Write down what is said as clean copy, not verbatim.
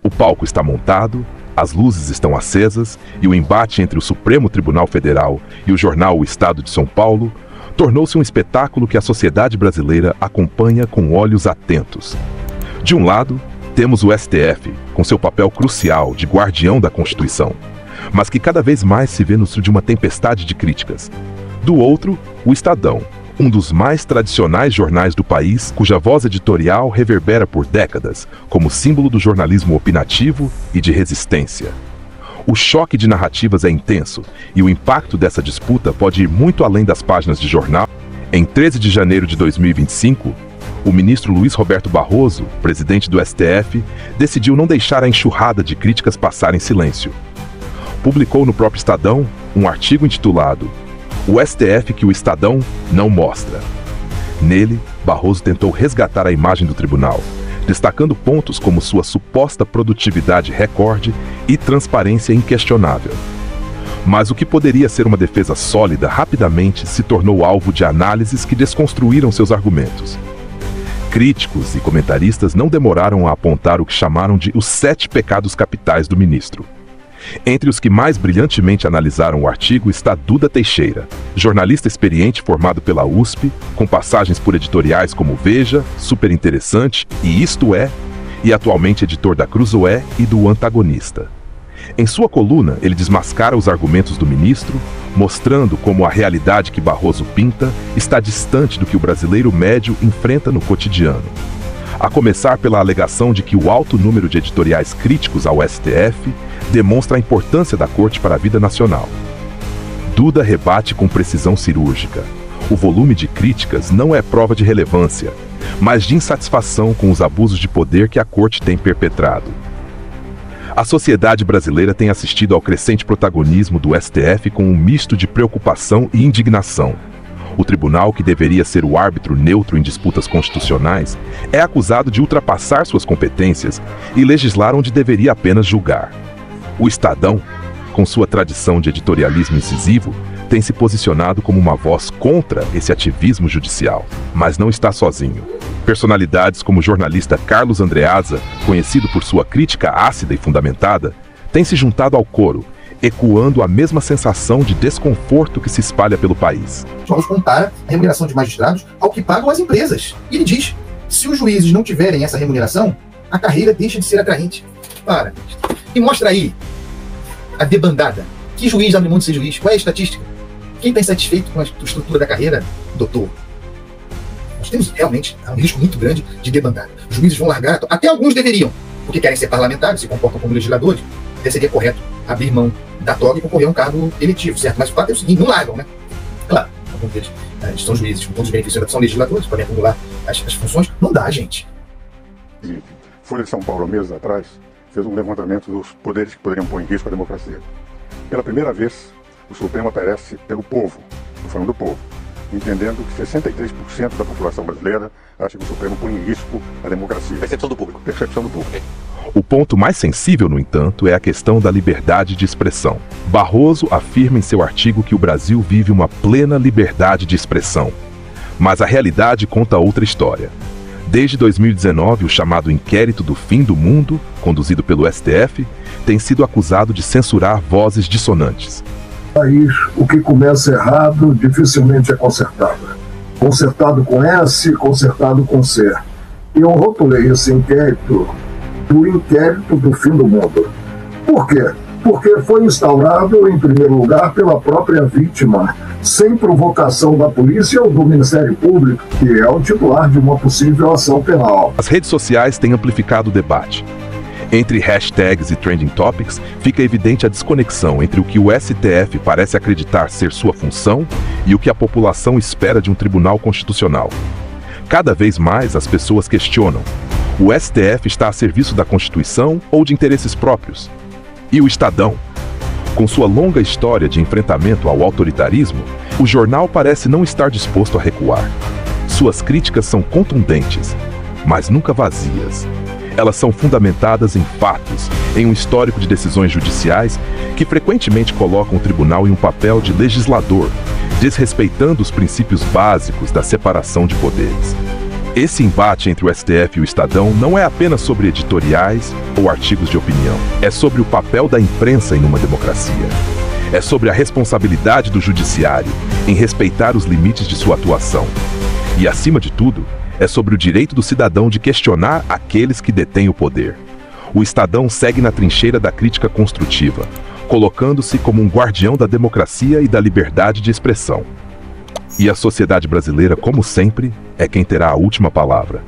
O palco está montado, as luzes estão acesas e o embate entre o Supremo Tribunal Federal e o jornal O Estado de São Paulo tornou-se um espetáculo que a sociedade brasileira acompanha com olhos atentos. De um lado, temos o STF, com seu papel crucial de guardião da Constituição, mas que cada vez mais se vê no sul de uma tempestade de críticas. Do outro, o Estadão, um dos mais tradicionais jornais do país, cuja voz editorial reverbera por décadas como símbolo do jornalismo opinativo e de resistência. O choque de narrativas é intenso e o impacto dessa disputa pode ir muito além das páginas de jornal. Em 13 de janeiro de 2025, o ministro Luiz Roberto Barroso, presidente do STF, decidiu não deixar a enxurrada de críticas passar em silêncio. Publicou no próprio Estadão um artigo intitulado "O STF que o Estadão não mostra". Nele, Barroso tentou resgatar a imagem do tribunal, destacando pontos como sua suposta produtividade recorde e transparência inquestionável. Mas o que poderia ser uma defesa sólida rapidamente se tornou alvo de análises que desconstruíram seus argumentos. Críticos e comentaristas não demoraram a apontar o que chamaram de os 7 pecados capitais do ministro. Entre os que mais brilhantemente analisaram o artigo está Duda Teixeira, jornalista experiente formado pela USP, com passagens por editoriais como Veja, Super Interessante e Isto É, e atualmente editor da Cruzoé e do Antagonista. Em sua coluna, ele desmascara os argumentos do ministro, mostrando como a realidade que Barroso pinta está distante do que o brasileiro médio enfrenta no cotidiano. A começar pela alegação de que o alto número de editoriais críticos ao STF demonstra a importância da Corte para a vida nacional. Duda rebate com precisão cirúrgica. O volume de críticas não é prova de relevância, mas de insatisfação com os abusos de poder que a Corte tem perpetrado. A sociedade brasileira tem assistido ao crescente protagonismo do STF com um misto de preocupação e indignação. O tribunal, que deveria ser o árbitro neutro em disputas constitucionais, é acusado de ultrapassar suas competências e legislar onde deveria apenas julgar. O Estadão, com sua tradição de editorialismo incisivo, tem se posicionado como uma voz contra esse ativismo judicial, mas não está sozinho. Personalidades como o jornalista Carlos Andreasa, conhecido por sua crítica ácida e fundamentada, têm se juntado ao coro, ecoando a mesma sensação de desconforto que se espalha pelo país. Vamos comparar a remuneração de magistrados ao que pagam as empresas. E ele diz, se os juízes não tiverem essa remuneração, a carreira deixa de ser atraente. Para. E mostra aí a debandada. Que juiz abre mão de ser juiz? Qual é a estatística? Quem está insatisfeito com a estrutura da carreira? Doutor. Nós temos realmente um risco muito grande de debandada. Os juízes vão largar, até alguns deveriam, porque querem ser parlamentares, se comportam como legisladores, até seria correto abrir mão da toga e concorrer a um cargo eletivo, certo? Mas o fato é o seguinte, não largam, né? Claro, alguns deles são juízes, com todos os benefícios, são legisladores, podem acumular as funções. Não dá, gente. Folha de São Paulo, há meses atrás, fez um levantamento dos poderes que poderiam pôr em risco a democracia. Pela primeira vez, o Supremo aparece pelo povo, estou falando do povo, entendendo que 63% da população brasileira acha que o Supremo põe em risco a democracia. Percepção do público. Percepção do público. O ponto mais sensível, no entanto, é a questão da liberdade de expressão. Barroso afirma em seu artigo que o Brasil vive uma plena liberdade de expressão. Mas a realidade conta outra história. Desde 2019, o chamado Inquérito do Fim do Mundo, conduzido pelo STF, tem sido acusado de censurar vozes dissonantes. País, o que começa errado dificilmente é consertado. Consertado com S, consertado com C. E eu rotulei esse inquérito do Inquérito do Fim do Mundo. Por quê? Porque foi instaurado, em primeiro lugar, pela própria vítima, sem provocação da polícia ou do Ministério Público, que é o titular de uma possível ação penal. As redes sociais têm amplificado o debate. Entre hashtags e trending topics, fica evidente a desconexão entre o que o STF parece acreditar ser sua função e o que a população espera de um tribunal constitucional. Cada vez mais as pessoas questionam: o STF está a serviço da Constituição ou de interesses próprios? E o Estadão? Com sua longa história de enfrentamento ao autoritarismo, o jornal parece não estar disposto a recuar. Suas críticas são contundentes, mas nunca vazias. Elas são fundamentadas em fatos, em um histórico de decisões judiciais que frequentemente colocam o tribunal em um papel de legislador, desrespeitando os princípios básicos da separação de poderes. Esse embate entre o STF e o Estadão não é apenas sobre editoriais ou artigos de opinião. É sobre o papel da imprensa em uma democracia. É sobre a responsabilidade do judiciário em respeitar os limites de sua atuação. E, acima de tudo, é sobre o direito do cidadão de questionar aqueles que detêm o poder. O Estadão segue na trincheira da crítica construtiva, colocando-se como um guardião da democracia e da liberdade de expressão. E a sociedade brasileira, como sempre, é quem terá a última palavra.